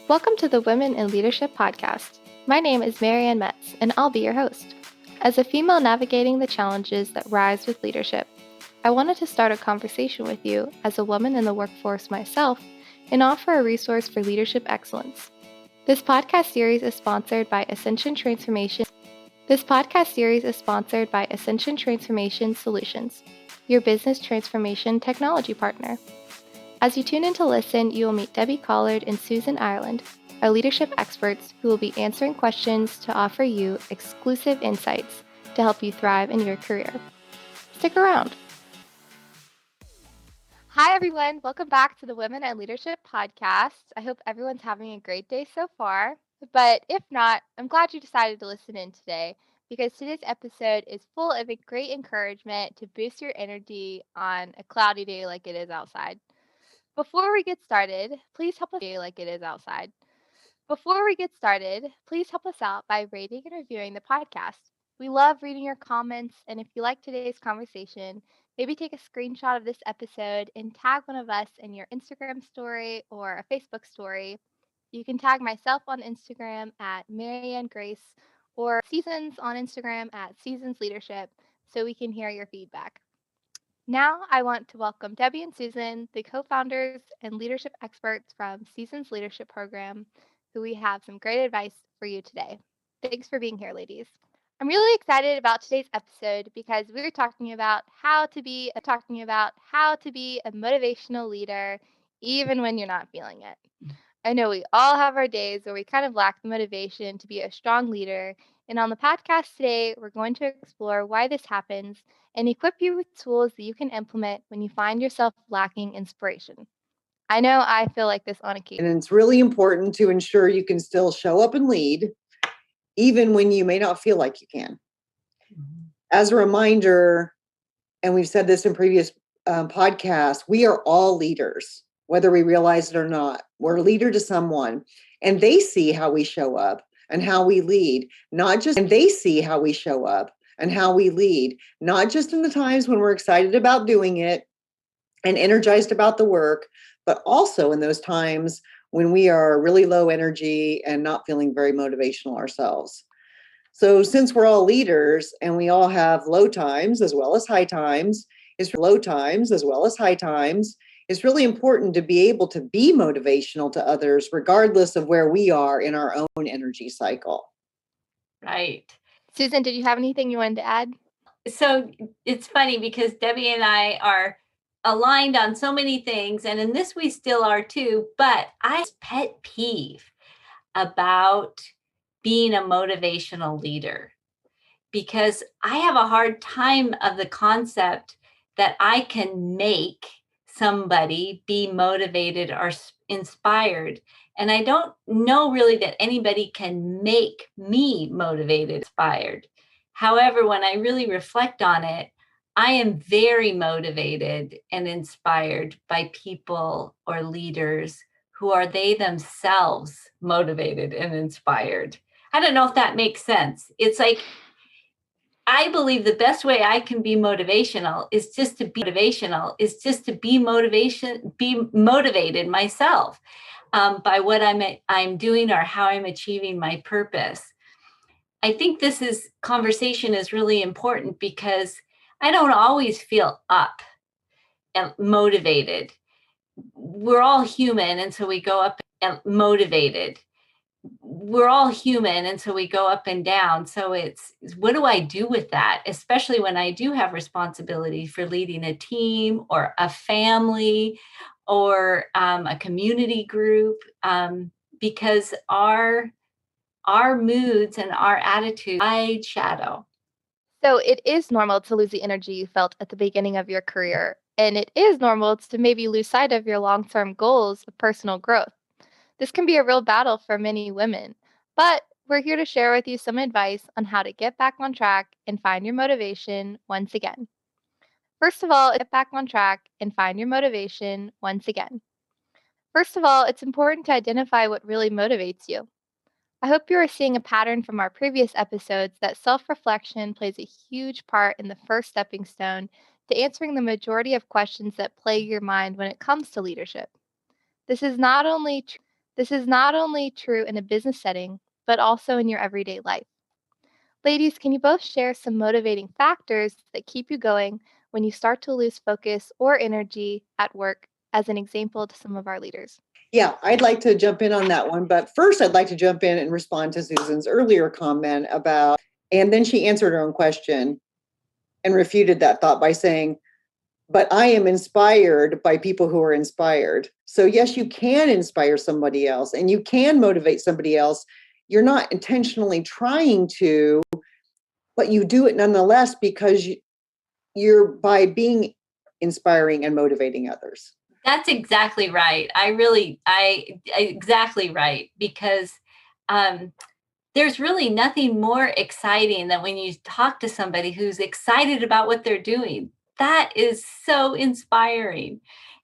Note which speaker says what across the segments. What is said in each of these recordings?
Speaker 1: Welcome to the Women in Leadership podcast. My name is Maryanne Metz, and I'll be your host. As a female navigating the challenges that rise with leadership, I wanted to start a conversation with you as a woman in the workforce myself and offer a resource for leadership excellence. This podcast series is sponsored by Ascension Solutions, your business transformation technology partner. As you tune in to listen, you will meet Debbie Collard and Susan Ireland, our leadership experts who will be answering questions to offer you exclusive insights to help you thrive in your career. Stick around. Hi, everyone. Welcome back to the Women in Leadership podcast. I hope everyone's having a great day so far. But if not, I'm glad you decided to listen in today because today's episode is full of a great encouragement to boost your energy on a cloudy day like it is outside. Before we get started, please help us out by rating and reviewing the podcast. We love reading your comments, and if you like today's conversation, maybe take a screenshot of this episode and tag one of us in your Instagram story or a Facebook story. You can tag myself on Instagram at Maryanne Grace or Seasons on Instagram at Seasons Leadership so we can hear your feedback. Now, I want to welcome Debbie and Susan, the co-founders and leadership experts from Seasons Leadership Program, who we have some great advice for you today. Thanks for being here, ladies. I'm really excited about today's episode because we're talking about how to be a motivational leader even when you're not feeling it. I know we all have our days where we kind of lack the motivation to be a strong leader. And on the podcast today, we're going to explore why this happens and equip you with tools that you can implement when you find yourself lacking inspiration. I know I feel like this on occasion.
Speaker 2: And it's really important to ensure you can still show up and lead, even when you may not feel like you can. As a reminder, and we've said this in previous podcasts, we are all leaders, whether we realize it or not. We're a leader to someone, and they see how we show up and how we lead, not just in the times when we're excited about doing it and energized about the work, but also in those times when we are really low energy and not feeling very motivational ourselves. So since we're all leaders and we all have low times as well as high times, it's really important to be able to be motivational to others, regardless of where we are in our own energy cycle.
Speaker 3: Right.
Speaker 1: Susan, did you have anything you wanted to add?
Speaker 3: So it's funny because Debbie and I are aligned on so many things, and in this we still are too, but I have a pet peeve about being a motivational leader because I have a hard time of the concept that I can make somebody be motivated or inspired. And I don't know really that anybody can make me motivated, inspired. However, when I really reflect on it, I am very motivated and inspired by people or leaders who are they themselves motivated and inspired. I don't know if that makes sense. It's like, I believe the best way I can be motivational is just to be motivated myself by what I'm doing or how I'm achieving my purpose. I think this conversation is really important because I don't always feel up and motivated. We're all human, and so we go up and motivated. We're all human, and so we go up and down. So it's what do I do with that, especially when I do have responsibility for leading a team or a family or a community group, because our moods and our attitudes I shadow.
Speaker 1: So it is normal to lose the energy you felt at the beginning of your career, and it is normal to maybe lose sight of your long-term goals of personal growth. This can be a real battle for many women, but we're here to share with you some advice on how to get back on track and find your motivation once again. First of all, it's important to identify what really motivates you. I hope you are seeing a pattern from our previous episodes that self-reflection plays a huge part in the first stepping stone to answering the majority of questions that plague your mind when it comes to leadership. This is not only This is not only true in a business setting, but also in your everyday life. Ladies, can you both share some motivating factors that keep you going when you start to lose focus or energy at work, as an example to some of our leaders?
Speaker 2: Yeah, I'd like to jump in on that one. But first, I'd like to jump in and respond to Susan's earlier comment about, and then she answered her own question and refuted that thought by saying, but I am inspired by people who are inspired. So, yes, you can inspire somebody else and you can motivate somebody else. You're not intentionally trying to, but you do it nonetheless because you're by being inspiring and motivating others.
Speaker 3: That's exactly right. Exactly right. Because there's really nothing more exciting than when you talk to somebody who's excited about what they're doing. That is so inspiring.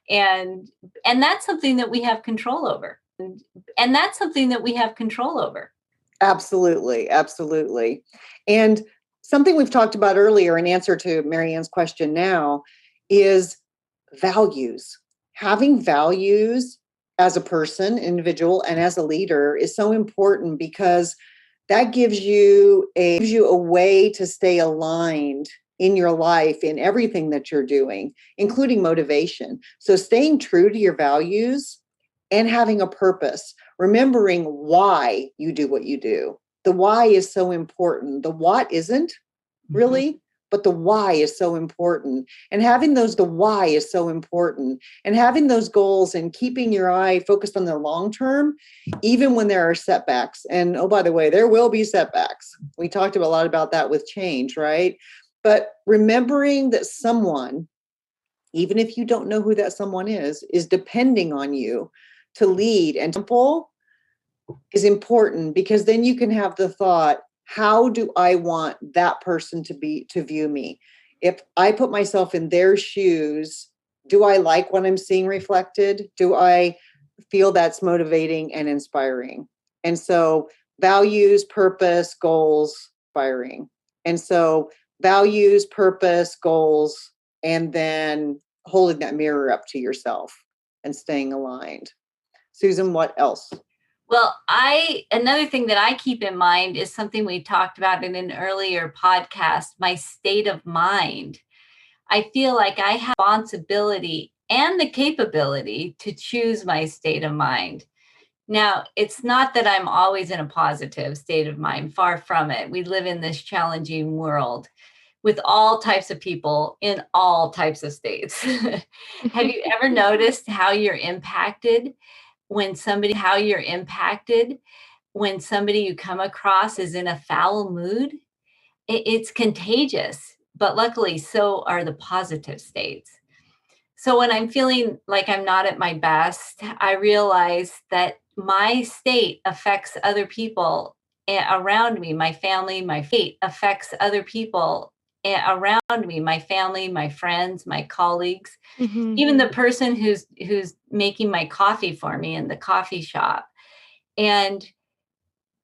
Speaker 3: And that's something that we have control over. And that's something that we have control over.
Speaker 2: Absolutely, absolutely. And something we've talked about earlier in answer to Maryanne's question now is values. Having values as a person, individual, and as a leader is so important because that gives you a way to stay aligned in your life, in everything that you're doing, including motivation. So staying true to your values and having a purpose, remembering why you do what you do. The why is so important. The what isn't really, but the why is so important. And having the why is so important. And having those goals and keeping your eye focused on the long term, even when there are setbacks. And oh, by the way, there will be setbacks. We talked a lot about that with change, right? But remembering that someone, even if you don't know who that someone is depending on you to lead. And simple is important because then you can have the thought, how do I want that person to view me? If I put myself in their shoes, do I like what I'm seeing reflected? Do I feel that's motivating and inspiring? And so values, purpose, goals, inspiring. And so values, purpose, goals, and then holding that mirror up to yourself and staying aligned. Susan, what else?
Speaker 3: Well, another thing that I keep in mind is something we talked about in an earlier podcast, my state of mind. I feel like I have responsibility and the capability to choose my state of mind. Now, it's not that I'm always in a positive state of mind, far from it. We live in this challenging world with all types of people in all types of states. Have you ever noticed how you're impacted when somebody you come across is in a foul mood? It's contagious, but luckily so are the positive states. So when I'm feeling like I'm not at my best, I realize that my state affects other people around me, my family, my fate affects other people around me, my family, my friends, my colleagues,
Speaker 1: Mhm.
Speaker 3: even the person who's making my coffee for me in the coffee shop. And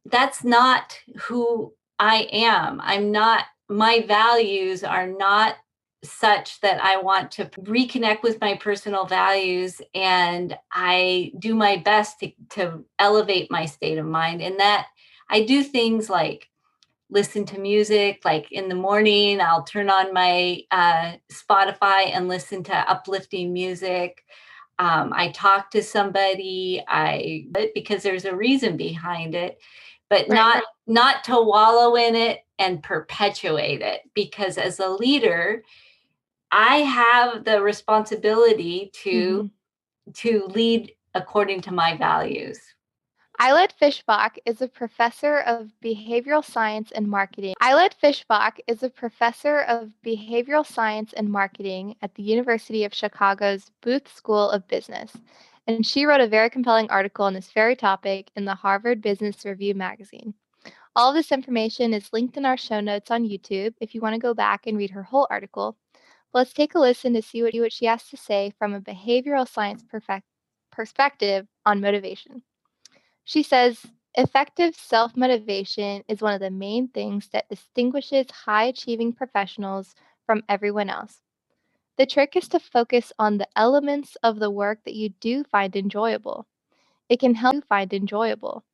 Speaker 3: that's not who I am. My values are not such that I want to reconnect with my personal values, and I do my best to elevate my state of mind. And that I do things like listen to music, like in the morning, I'll turn on my Spotify and listen to uplifting music. I talk to somebody, because there's a reason behind it, but
Speaker 1: Right.
Speaker 3: not to wallow in it and perpetuate it. Because as a leader, I have the responsibility
Speaker 1: Mhm.
Speaker 3: to lead according to my values.
Speaker 1: Eilert Fishbach is a professor of behavioral science and marketing. Eilert Fishbach is a professor of behavioral science and marketing at the University of Chicago's Booth School of Business, and she wrote a very compelling article on this very topic in the Harvard Business Review magazine. All of this information is linked in our show notes on YouTube if you want to go back and read her whole article. Let's take a listen to see what she has to say from a behavioral science perspective on motivation. She says, effective self motivation is one of the main things that distinguishes high achieving professionals from everyone else. The trick is to focus on the elements of the work that you do find enjoyable. It can help you find enjoyable.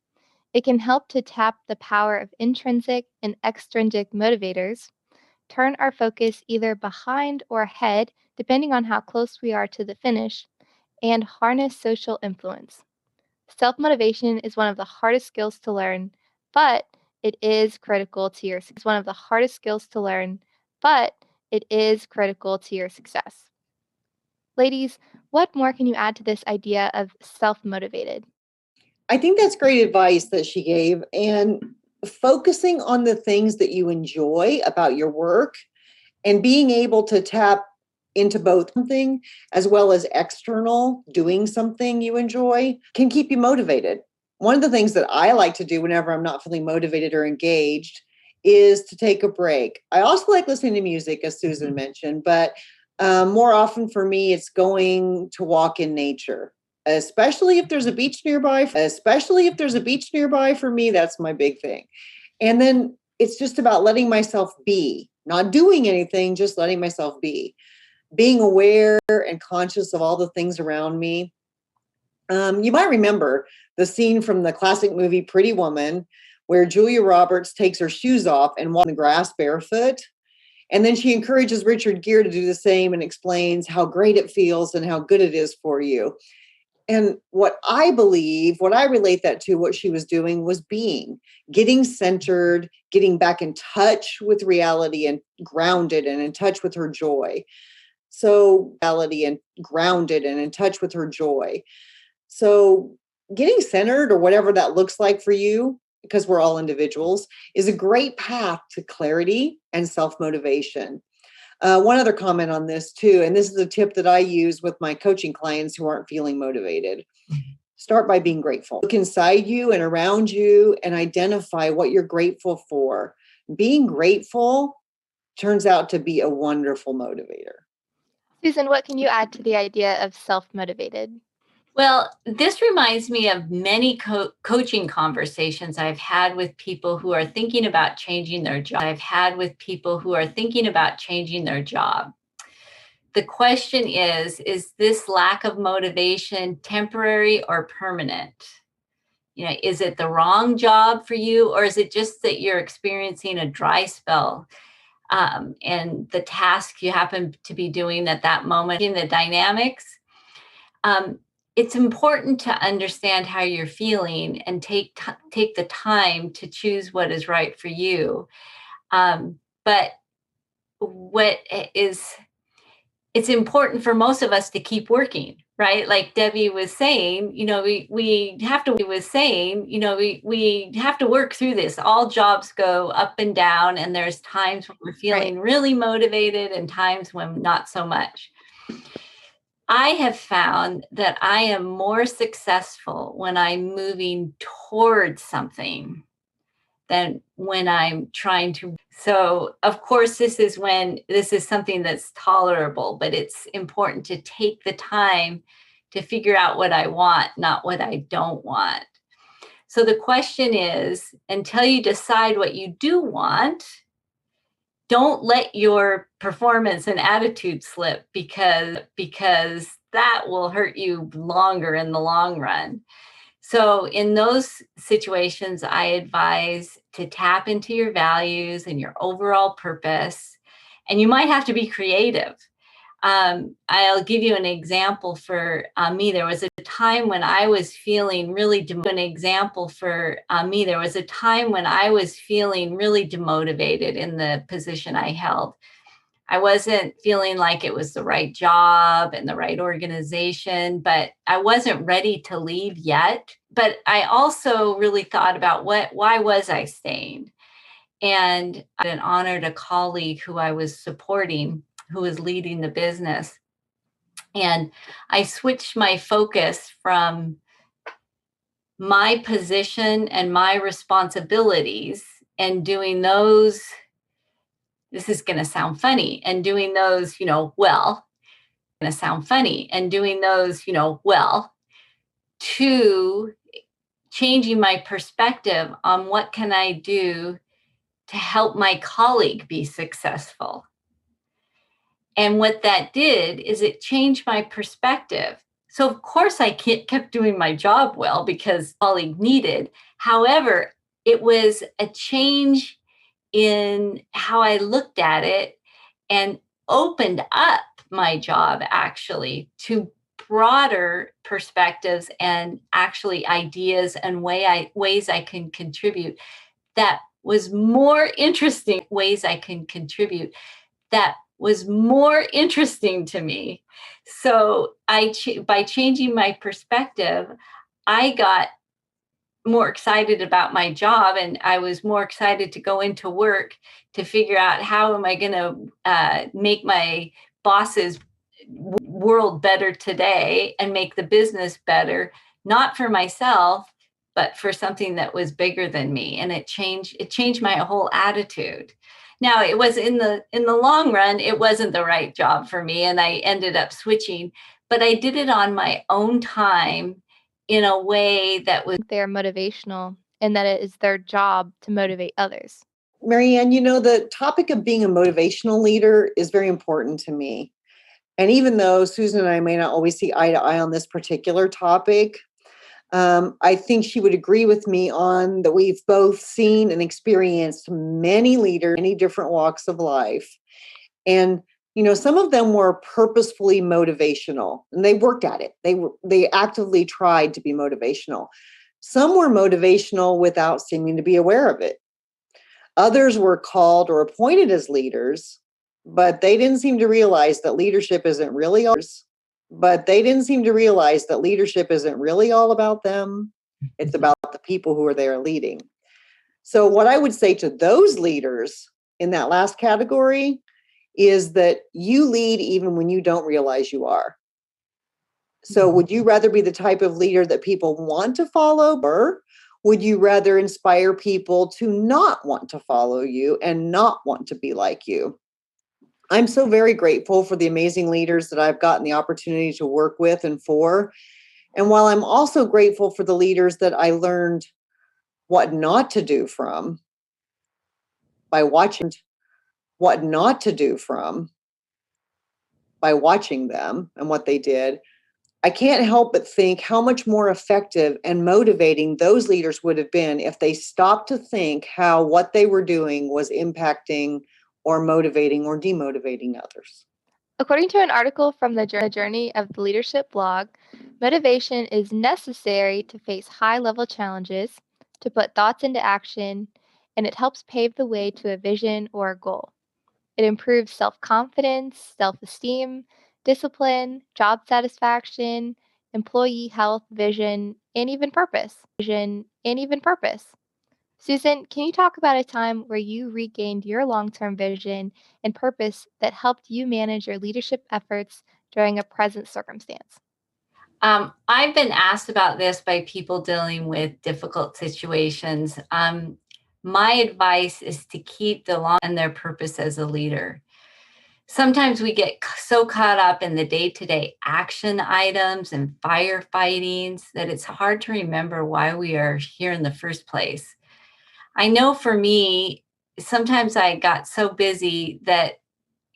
Speaker 1: It can help to tap the power of intrinsic and extrinsic motivators, turn our focus either behind or ahead, depending on how close we are to the finish, and harness social influence. Self motivation is one of the hardest skills to learn, but it is critical to your one of the hardest skills to learn, but it is critical to your success. Ladies, what more can you add to this idea of self motivated?
Speaker 2: I think that's great advice that she gave. And focusing on the things that you enjoy about your work and being able to tap into both something as well as external, doing something you enjoy can keep you motivated. One of the things that I like to do whenever I'm not feeling motivated or engaged is to take a break. I also like listening to music, as Susan mentioned, but more often for me, it's going to walk in nature. Especially if there's a beach nearby. Especially if there's a beach nearby, for me, that's my big thing. And then it's just about letting myself be, not doing anything, just letting myself be, being aware and conscious of all the things around me. You might remember the scene from the classic movie Pretty Woman, where Julia Roberts takes her shoes off and walks in the grass barefoot. And then she encourages Richard Gere to do the same and explains how great it feels and how good it is for you. And what I believe, what I relate that to, what she was doing was getting centered, getting back in touch with reality and grounded and in touch with her joy. So, reality and grounded and in touch with her joy. So, getting centered or whatever that looks like for you, because we're all individuals, is a great path to clarity and self motivation. One other comment on this too, and this is a tip that I use with my coaching clients who aren't feeling motivated. Start by being grateful. Look inside you and around you and identify what you're grateful for. Being grateful turns out to be a wonderful motivator.
Speaker 1: Susan, what can you add to the idea of self motivated?
Speaker 3: Well, this reminds me of many coaching conversations I've had with people who are thinking about changing their job. The question is this lack of motivation temporary or permanent? Is it the wrong job for you, or is it just that you're experiencing a dry spell? And the task you happen to be doing at that moment in the dynamics, it's important to understand how you're feeling and take the time to choose what is right for you. But what is it's important for most of us to keep working, right? Like Debbie was saying, we have to work through this. All jobs go up and down, and there's times when we're feeling really motivated and times when not so much. I have found that I am more successful when I'm moving towards something than when I'm trying to. So, of course, this is something that's tolerable, but it's important to take the time to figure out what I want, not what I don't want. So the question is, until you decide what you do want, don't let your performance and attitude slip, because that will hurt you longer in the long run. So in those situations, I advise to tap into your values and your overall purpose. And you might have to be creative. I'll give you an example for me. There was a time when I was feeling really demotivated in the position I held. I wasn't feeling like it was the right job and the right organization, but I wasn't ready to leave yet. But I also really thought about why was I staying? And I honored a colleague who I was supporting, who was leading the business. And I switched my focus from my position and my responsibilities and doing those. This is going to sound funny, and doing those, to changing my perspective on what can I do to help my colleague be successful. And what that did is it changed my perspective. So of course I kept doing my job well because colleague needed. However, it was a change in how I looked at it and opened up my job actually to broader perspectives and actually ideas and ways I can contribute that was more interesting ways I can contribute that was more interesting to me. So by changing my perspective, I got more excited about my job, and I was more excited to go into work to figure out how am I going to make my boss's world better today and make the business better, not for myself, but for something that was bigger than me. And it changed my whole attitude. Now it was in the long run, it wasn't the right job for me, and I ended up switching, but I did it on my own time in a way that was
Speaker 1: They're motivational and that it is their job to motivate others.
Speaker 2: Maryanne, the topic of being a motivational leader is very important to me. And even though Susan and I may not always see eye to eye on this particular topic, I think she would agree with me on that we've both seen and experienced many leaders, many different walks of life. And, some of them were purposefully motivational and they worked at it. They actively tried to be motivational. Some were motivational without seeming to be aware of it. Others were called or appointed as leaders, but they didn't seem to realize that leadership isn't really all about them. It's about the people who are there leading. So what I would say to those leaders in that last category is that you lead even when you don't realize you are. So would you rather be the type of leader that people want to follow, or would you rather inspire people to not want to follow you and not want to be like you? I'm so very grateful for the amazing leaders that I've gotten the opportunity to work with and for. And while I'm also grateful for the leaders that I learned what not to do from by watching them and what they did, I can't help but think how much more effective and motivating those leaders would have been if they stopped to think how what they were doing was impacting or motivating or demotivating others.
Speaker 1: According to an article from the Journey of the Leadership blog, motivation is necessary to face high level challenges, to put thoughts into action, and it helps pave the way to a vision or a goal. It improves self confidence, self esteem, discipline, job satisfaction, employee health, vision, and even purpose. Susan, can you talk about a time where you regained your long term vision and purpose that helped you manage your leadership efforts during a present circumstance?
Speaker 3: I've been asked about this by people dealing with difficult situations. My advice is to keep the long and their purpose as a leader. Sometimes we get so caught up in the day-to-day action items and firefightings that it's hard to remember why we are here in the first place. I know for me, sometimes I got so busy that,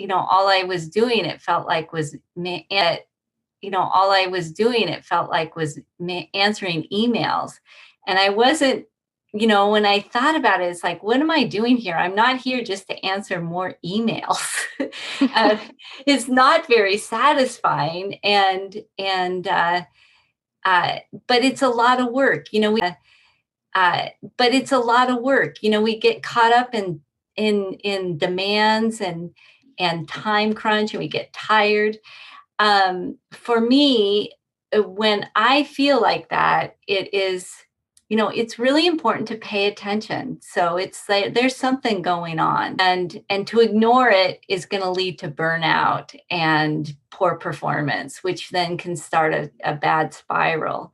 Speaker 3: all I was doing, it felt like was answering emails. And I wasn't, when I thought about it, it's like, what am I doing here? I'm not here just to answer more emails. uh, it's not very satisfying. But it's a lot of work. But it's a lot of work. We get caught up in demands and time crunch, and we get tired. For me, when I feel like that, it is, it's really important to pay attention. So it's like there's something going on, and to ignore it is going to lead to burnout and poor performance, which then can start a bad spiral.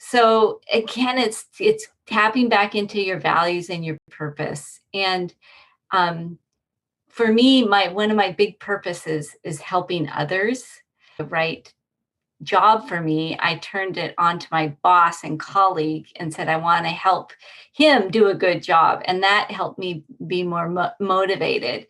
Speaker 3: So again, it's tapping back into your values and your purpose. And for me, my one of my big purposes is helping others. The right job for me, I turned it on to my boss and colleague and said, I want to help him do a good job. And that helped me be more motivated.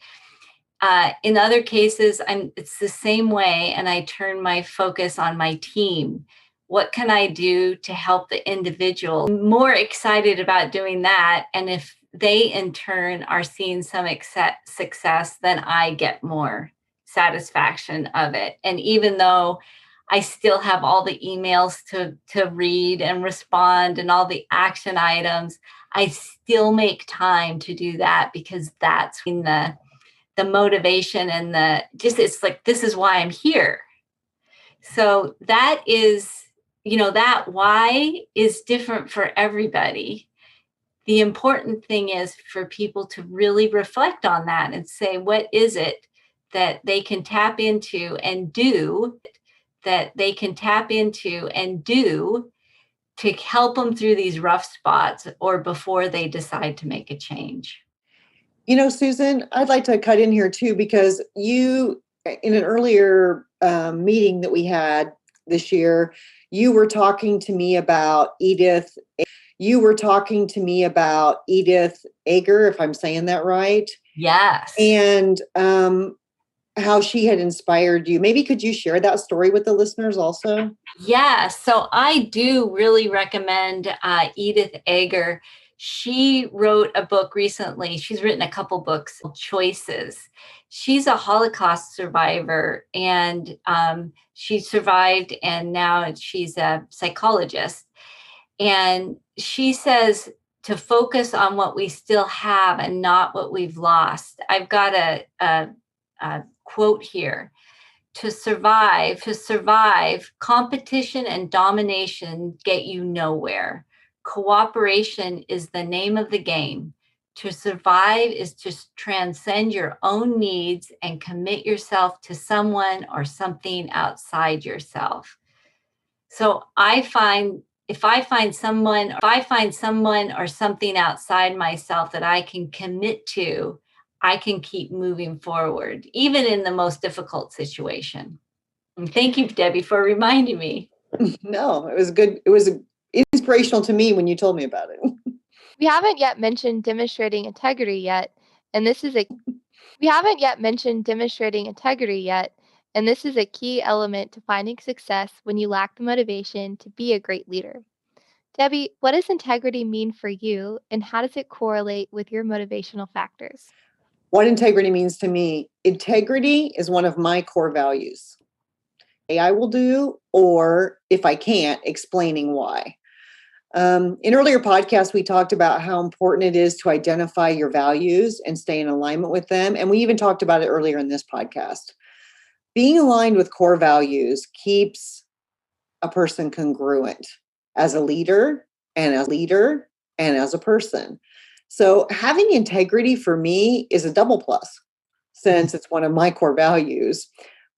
Speaker 3: In other cases, it's the same way, and I turn my focus on my team. What can I do to help the individual? I'm more excited about doing that. And if they in turn are seeing some success, then I get more satisfaction of it. And even though I still have all the emails to read and respond and all the action items, I still make time to do that, because that's when the motivation and it's like, this is why I'm here. So that is, that why is different for everybody. The important thing is for people to really reflect on that and say, what is it that they can tap into and do to help them through these rough spots or before they decide to make a change.
Speaker 2: Susan, I'd like to cut in here too, because you, in an earlier meeting that we had this year, you were talking to me about Edith. You were talking to me about Edith Eger, if I'm saying that right.
Speaker 3: Yes.
Speaker 2: And how she had inspired you. Maybe could you share that story with the listeners also?
Speaker 3: Yeah, so I do really recommend Edith Eger. She wrote a book recently. She's written a couple books, Choices. She's a Holocaust survivor, and she survived, and now she's a psychologist. And she says to focus on what we still have and not what we've lost. I've got a quote here. To survive, competition and domination get you nowhere. Cooperation is the name of the game. To survive is to transcend your own needs and commit yourself to someone or something outside yourself. So I find if I find someone or something outside myself that I can commit to, I can keep moving forward, even in the most difficult situation. And thank you, Debbie, for reminding me.
Speaker 2: No, it was good. It was inspirational to me when you told me about it.
Speaker 1: We haven't yet mentioned demonstrating integrity yet, and this is a we haven't yet mentioned demonstrating integrity yet, and this is a key element to finding success when you lack the motivation to be a great leader. Debbie, what does integrity mean for you, and how does it correlate with your motivational factors?
Speaker 2: What integrity means to me, integrity is one of my core values. I will do, or if I can't, explaining why. In earlier podcasts, we talked about how important it is to identify your values and stay in alignment with them. And we even talked about it earlier in this podcast. Being aligned with core values keeps a person congruent as a leader and as a person. So having integrity for me is a double plus, since it's one of my core values.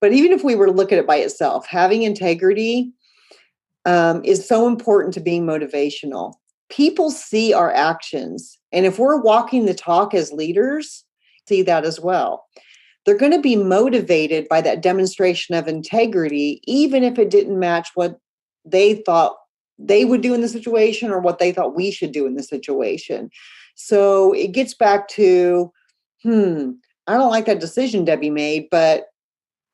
Speaker 2: But even if we were to look at it by itself, having integrity is so important to being motivational. People see our actions, and if we're walking the talk as leaders, see that as well. They're going to be motivated by that demonstration of integrity, even if it didn't match what they thought they would do in the situation or what they thought we should do in the situation. So it gets back to, I don't like that decision Debbie made, but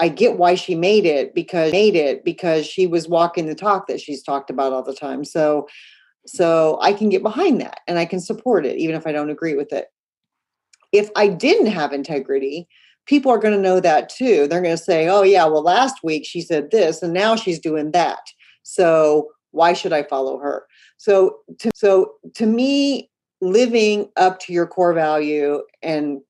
Speaker 2: I get why she made it because she was walking the talk that she's talked about all the time. So I can get behind that and I can support it, even if I don't agree with it. If I didn't have integrity, people are going to know that too. They're going to say, oh yeah, well, last week she said this and now she's doing that. So why should I follow her? So to me, living up to your core value, and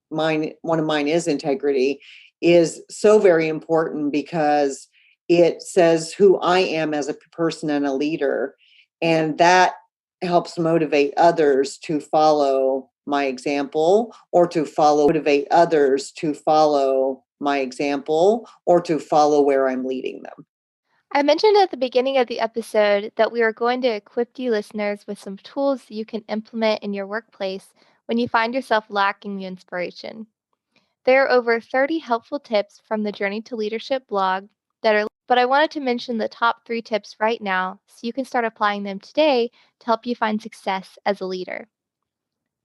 Speaker 2: one of mine is integrity, is so very important because it says who I am as a person and a leader. And that helps motivate others to follow my example, or to motivate others to follow my example, or to follow where I'm leading them.
Speaker 1: I mentioned at the beginning of the episode that we are going to equip you listeners with some tools you can implement in your workplace when you find yourself lacking the inspiration. There are over 30 helpful tips from the Journey to Leadership blog but I wanted to mention the top 3 tips right now so you can start applying them today to help you find success as a leader.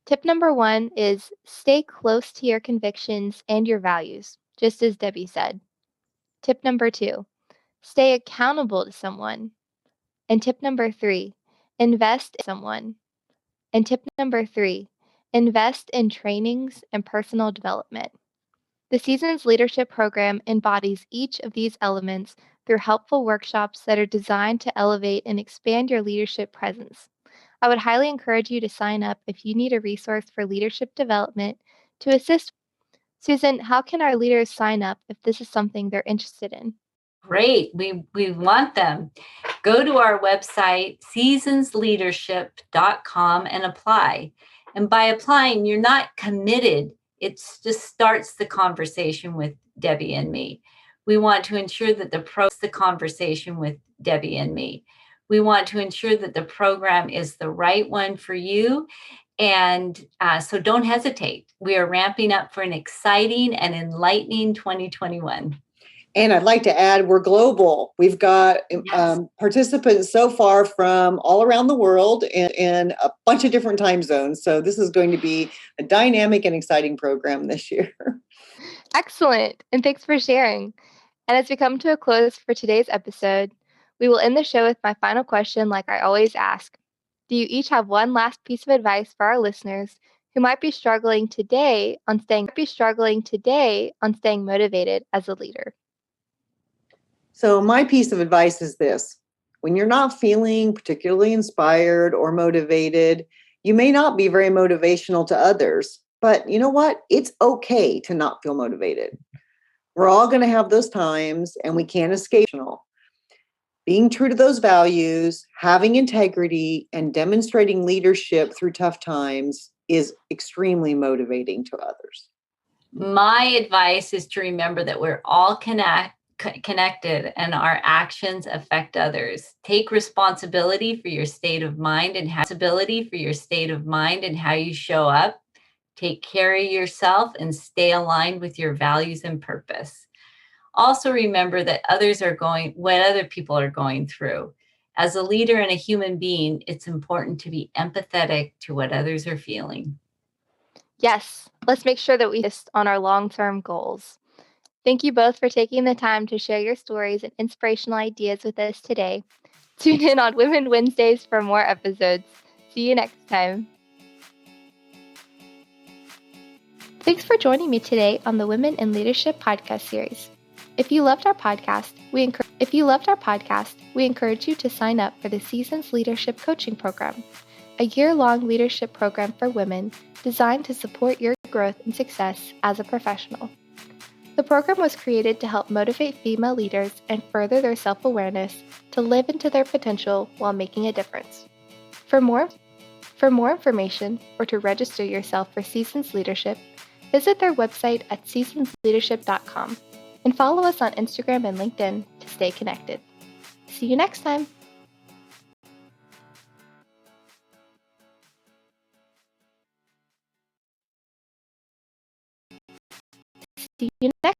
Speaker 1: Tip number 1 is stay close to your convictions and your values, just as Debbie said. Tip number 2, stay accountable to someone. And tip number 3, invest in someone. And tip number 3, invest in trainings and personal development. The Seasons Leadership Program embodies each of these elements through helpful workshops that are designed to elevate and expand your leadership presence. I would highly encourage you to sign up if you need a resource for leadership development to assist. Susan, how can our leaders sign up if this is something they're interested in?
Speaker 3: Great. We want them. Go to our website, seasonsleadership.com, and apply. And by applying, you're not committed. It just starts the conversation with Debbie and me. We want to ensure that the conversation with Debbie and me. We want to ensure that the program is the right one for you. And so don't hesitate. We are ramping up for an exciting and enlightening 2021.
Speaker 2: And I'd like to add, we're global. We've got participants so far from all around the world and a bunch of different time zones. So this is going to be a dynamic and exciting program this year.
Speaker 1: Excellent. And thanks for sharing. And as we come to a close for today's episode, we will end the show with my final question, like I always ask. Do you each have one last piece of advice for our listeners who might be struggling today on staying motivated as a leader?
Speaker 2: So my piece of advice is this: when you're not feeling particularly inspired or motivated, you may not be very motivational to others, but you know what? It's okay to not feel motivated. We're all going to have those times and we can't escape. Being true to those values, having integrity, and demonstrating leadership through tough times is extremely motivating to others.
Speaker 3: My advice is to remember that we're all connected and our actions affect others. Take responsibility for your state of mind and how you show up. Take care of yourself and stay aligned with your values and purpose. Also remember that what other people are going through. As a leader and a human being, it's important to be empathetic to what others are feeling.
Speaker 1: Yes, let's make sure that we focus on our long-term goals. Thank you both for taking the time to share your stories and inspirational ideas with us today. Tune in on Women Wednesdays for more episodes. See you next time. Thanks for joining me today on the Women in Leadership podcast series. If you loved our podcast, we encourage you to sign up for the Seasons Leadership Coaching Program, a year-long leadership program for women designed to support your growth and success as a professional. The program was created to help motivate female leaders and further their self-awareness to live into their potential while making a difference. For more information or to register yourself for Seasons Leadership, visit their website at seasonsleadership.com and follow us on Instagram and LinkedIn to stay connected. See you next time. See you next